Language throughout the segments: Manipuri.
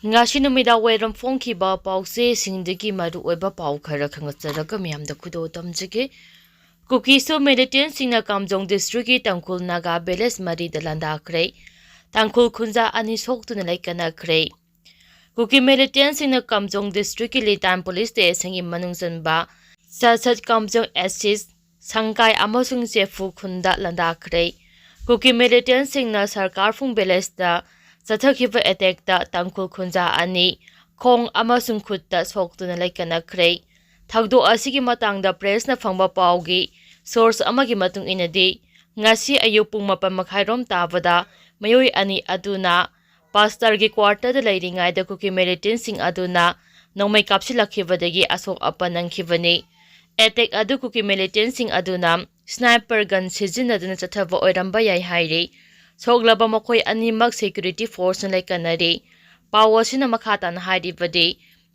Ngasi numida wairam phongkhiba pause singdagi maru oiba pau khara khangatsaraga miyamda khudo tamjige Kuki so militant singna Kamjong district ki Tangkhul Naga Village mari da landakhre Tangkhul khunja ani soktuna laikana khre Kuki militant singna Kamjong district ki Litan police station gi manungjanba sasat Kamjong assist sangkai amasung sefu khunda landakhre Kuki militant singna sarkar phung village da Sathakhiba attack da Tangkhul khunja ani khong amasung khutta soktuna laikana khre Thagdo asigi matangda press na phangba paugi source amagi matung inadi ngasi ayuk pung 4:30 tabada mayoi ani aduna pastor gi quarter da leiringai da Kuki militant sing aduna nongmai kapsilakhibadagi asok apanangkhibani attack adu Kuki militant sing aduna sniper gun sizinaduna chathaba oiramba yai hairi soglaba makoi animak security force na laikanari pawasina makhatan hairibadi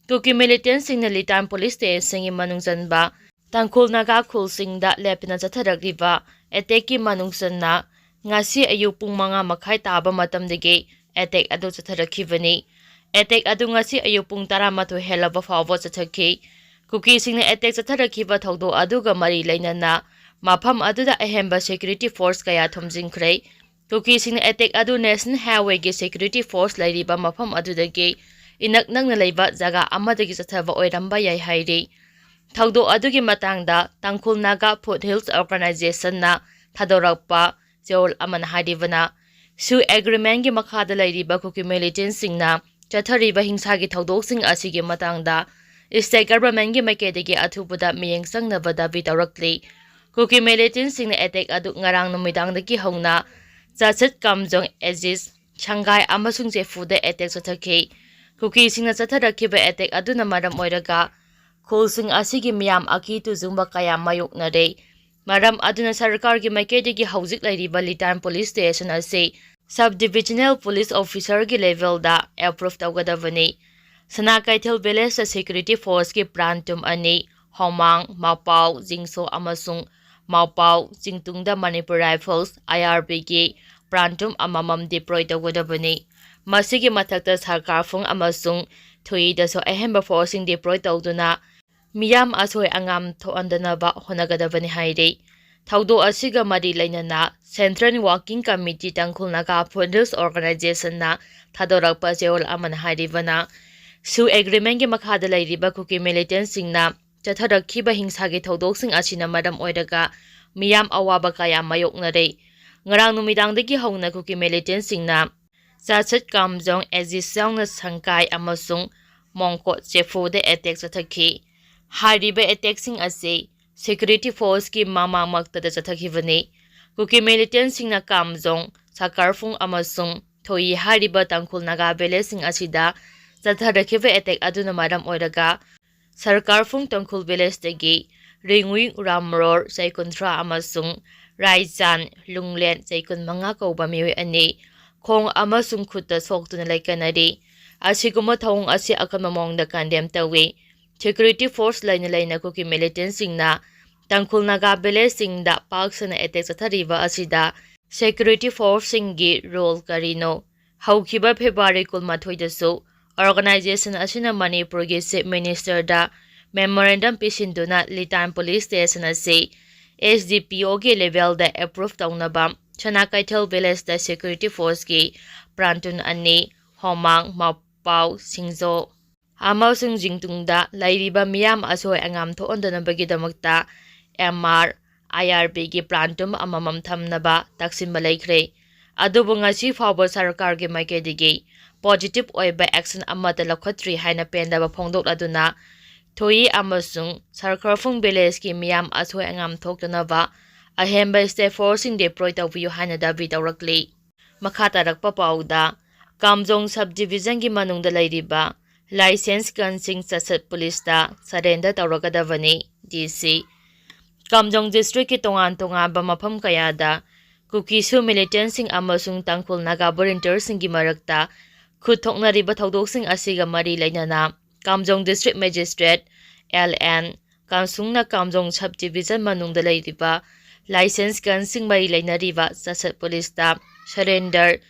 Kuki militant sing na Litan police station gi manungjanba Tangkhul Naga khulsingda lepna chatharagriba attack ki manungsanna ngasi ayuk pung 5:30 taba matamdagi attack adu chatharakhibani attack adu ngasi ayuk pung 12 helaba fawba chathakhi Kuki singna attack chatharakhiba thogdo aduga mari lainana mafam aduda ahemba security force kaya thomjingkhre Kuki singna attack adu national highway gi security force lairiba mafam adudagi inak nangna leiba jaga amadagi chathaba oiramba yai hairi thagdo adugi matangda Tangkhul Naga Foothills Organization na thadorakpa jeol aman haidibana su agreement gi makhada lairiba Kuki militant singna chathariba hingsa gi thagdoksing asigi matangda state government gi makedagi athubuda miyeng sangnaba dabi tawrakli Kuki militant singna attack adu ngarang numidangdagi hongna chachat Kamjong Aziz Shanghai amasung jefuda attack chathakhi Kuki singna chatharakhiba attack aduna maram oiraga khulsing asigi miyam aki tujungba kaya mayoknare maram aduna sarkar gi makedagi haujik lairiba Litan police station ase subdivisional police officer gi level da approve tawgadavani Sanakaithel village security force gi prantum ani homang mapau jingso amasung mapau jingtungda Manipur rifles IRB gi prantum amamam deploy tawgadavani Masigi mathakta sarkar phung amasung thui daso ahemba forcing deploy tawduna miyam asoi angam thoandanaba honagadabani hairi thagdo asiga mari lainana Central Working Committee Tangkhul Naga Foothills Organization na thadorakpa jeol aman hairibana su agreement gi makhada lairiba Kuki militant singna chatharakhiba hingsagi thogdoksing asina madam oiraga miyam awaba kaya mayoknare ngarang numidangdagi hongna Kuki militant singna Chachat Kamjong Aziz na sangkai amasung mongko chefude attack chathakhi hariba attack sing ase security force ki mama makta da chathakibani Kuki militant singna Kamjong sakarfung amasung thoi hariba Tangkhul Naga Village sing asida chatharakhiba attack aduna maram oiraga sarkarfung Tangkhul Village dagi ringwi ramror chaikunthra amasung raizan lunglen chaikun manga kauba miwi ani khong amasung khutta soktuna laikanari asiguma thong asi akama mongda condemn tawi security force laina Kuki militant singna Tangkhul Naga Village singda paksana attack chathariba asida security force singi role karino haukhiba February 12 dasu organization asina Manipur gi chief minister da memorandum pisinduna Litan police station ase SDPO gi level da approve tawnaba Sanakaithel village da security force ki prantun ani homang mapau singzo amasung jingtungda lairiba miyam asoi angam thoondanabagi damakta MR IRB gi prantum amamam thamnaba taksimba laikhre adubu ngasi fawba sarkar gi makedigi positive oiba action amata lakhatri haina pendaba phongdok aduna thoi amasung sarkarfung village ki miyam asoi angam thoktanaba ahemba state forcing deploy tawbiyo haina dabi tawrakli makhata rakpa pauda Kamjong subdivision gi manungda lairiba license kansing chachat police da surrender tawragadavani DC Kamjong district ki tongan ba mafam kayada Kuki su militant sing amasung Tangkhul Naga volunteer sing gi marakta khuthoknariba thogdoksing asiga mari lainana Kamjong district magistrate LN Kamsungna Kamjong subdivision manungda lairiba license kansing mari lainariba chachat police da surrender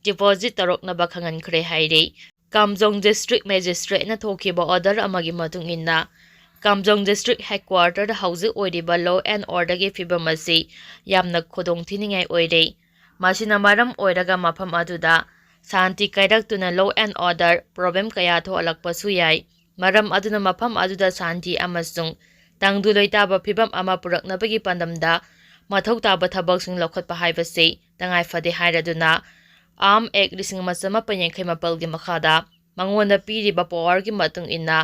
deposit taroknaba khangan khre hairi Kamjong District Magistrate na thokiba order amagi matung inna Kamjong District Headquarter da hauzik oiriba law and order gi fibam asi yamna khodong thiningai oire masina maram oiraga mafam aduda Santi kaidaktuna law and order problem kaya tho alakpasu yai maram aduna mafam aduda santi amasung tangdu loitaba fibam ama puraknabagi pandamda mathau taba thabaksing lokhatpa haibase tangai fade hairaduna Arm Act 1985 gi makhada mangonda piriba power gi matung inna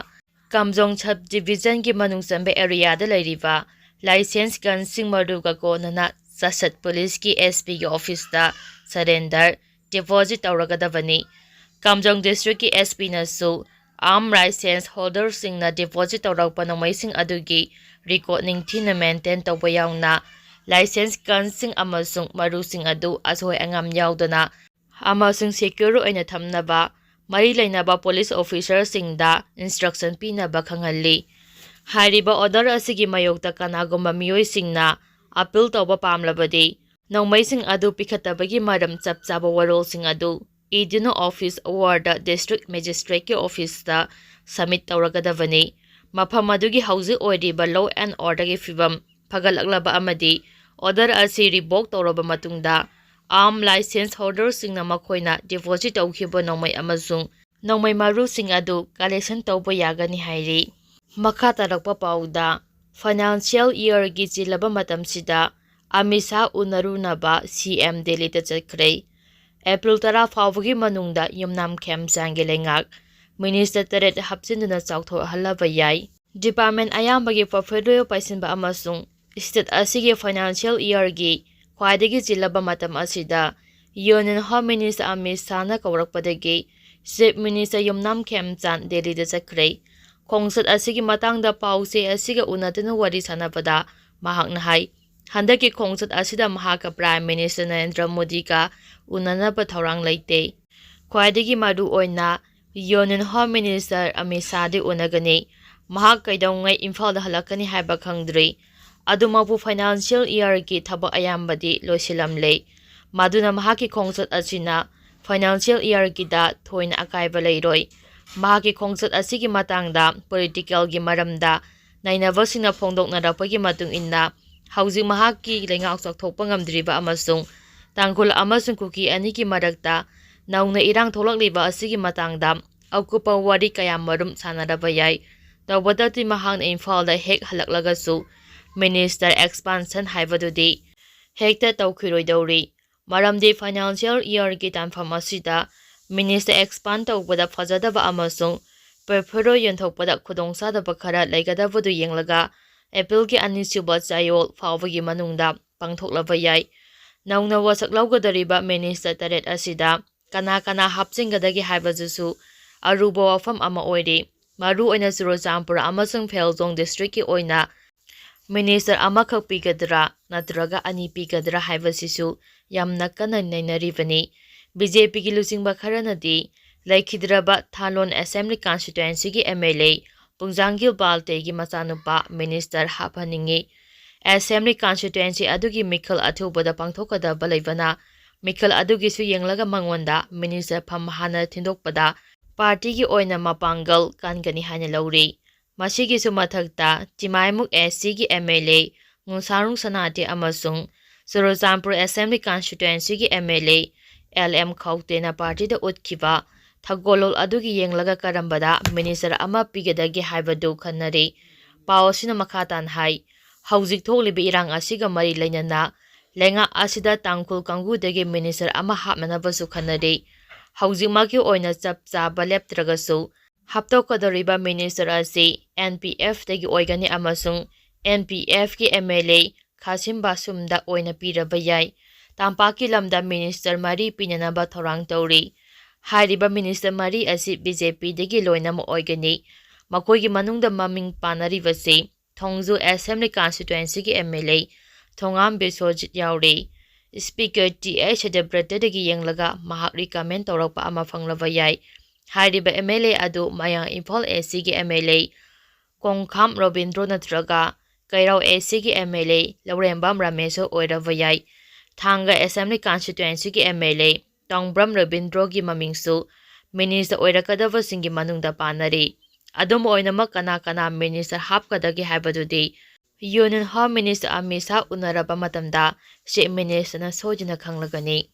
Kamjong Subdivision gi manung sambe area da lairiba license gun sing maruga ko nana Sasat Police ki SP gi office da surrender deposit auragadavani Kamjong District ki SP na su arm license holder sing na deposit auragpa namai sing adugi recording thina maintain tawba yauna license gun sing amasung maru sing adu asoi angam yaudana amasung secure oina thamnaba mari lainaba police officer singda instruction pinaba khangalli hariba order asigi mayokta kanagomba miyoi singna appeal tawba pamlabadi nongmai sing adu pikhatabagi maram chapchaba warol sing adu idino office award district magistrate ki office da submit tawragadavani mafam adugi hauzi oiriba law and order gi fibam phagalaklaba amadi order asi revoke tawraba matungda arm license holder singna makhoina deposit tawkhiba nongmai amasung nongmai maru sing adu collection tawba yagani hairi makha tarakpa pauda financial year gi chilaba matamsida amisa unarunaba CM Delhi ta chakhrei April 10 fawgi manungda yumnam khem changi lengak minister taret hapchinuna chawtho halaba yai department ayambagi portfolio paisinba amasung state asigi financial year gi khwaidagi chilaba matam asida union home minister amisa na kawrakpadagi chief minister yumnam khem chan Delhi da chakhrei khongsat asigi matangda pause asiga unatana wari sanabada mahakna hai handaki khongsat asida mahaka prime minister Narendra Modi ka unanaba thorang leite khwaidagi maru oina union home minister amisa de unagani mahak kaidongai imphal da halakani haiba khangdri adumabu financial year ki thaba ayambadi loisilamle maduna mahaki khongsat asina financial year ki da thoina akaiba leiroi mahaki khongsat asigi matangda political gi maramda nainabasina phongdoknarapagi matung inna hauji mahaki lengak chakthokpa ngamdriba amasung tangkul amasung kuki ani ki marakta nauna irang tholakliba asigi matangda akupa wari kaya marum sanaraba yai tawbadati mahang imphal da hek halaklagasu minister expansion haibadudi hekta tawkhiroi dawri maramdi financial year ki tanfam asida minister expand tawbada fajadaba amasung perfero yonthokpada khudongsadaba khara laigadabadu yenglaga April ki anisuba chayol fawagi manungda pangthoklaba yai nauna wasak lawgadariba minister taret asida kana hapchingadagi haibajusu aruba wafam ama oiri maru oina Surojampura amasung Pheljong district ki oina minister amakhak pigadra natraga ani pigadra haibasisu yamna kana nainaribani BJP ki lusingba kharanadi laikhidraba Thalon Assembly constituency ki MLA Pungjangil Balte gi machanupa minister haphaningi Assembly constituency adugi Mikhal athubada pangthokada balaibana Mikhal adugi su yenglaga mangwanda minister phamhana thindokpada party gi oina mapangal kangani hana lauri masigi su mathakta Timaimuk SC gi MLA Ngusarung Sanate amasung Surojampur Assembly constituency gi MLA LM Khautena party da utkhiba Thagolol adugi yenglaga karambada minister ama pigadagi haibadu khanari pawsina makhatan hai hauzik thoklibi irang asiga mari lainana lenga asida tangkul kangu dagi minister ama hapmanabasu khanari hauzik maki oina chapcha baleptragasu haptokadariba minister asi NPF dagi oigani amasung NPF ki MLA Khasim Basumda oina piraba yai tampaki lamda minister mari pinanaba thorang tawri Hariba minister mari asi BJP degi loinam oigani makoigi manungda maming panaribasi Thongju Assembly constituency ki MLA Thongam Bisojit yauri Speaker TH Debrata degi yenglaga mahak recommend tawrakpa ama phanglaba yai hariba MLA adu mayang Imphal AC ki MLA Kongkham Robindro natraga Kairao AC ki MLA Laurembam Rameso oiraba yai Thanga Assembly constituency ki MLA Tongbram Rabindro gi mamingsu minister ꯑꯣꯏꯔꯛꯀꯗꯕꯁꯤꯡꯒꯤ ꯃꯅꯨꯡꯗ ꯄꯥꯅꯔꯤ꯫ ꯑꯗꯨꯝ ꯑꯣꯏꯅꯃꯛ ꯀꯅꯥ ꯃꯤꯅꯤꯁꯇꯔ ꯍꯥꯞꯀꯗꯒꯦ ꯍꯥꯏꯕꯗꯨꯗꯤ union home minister Amit Shah ꯎꯅꯔꯕ ꯃꯇꯝꯗ ꯆꯤꯐ ꯃꯤꯅꯤꯁꯇꯔꯅ ꯁꯣꯏꯗꯅ ꯈꯪꯂꯒꯅꯤ꯫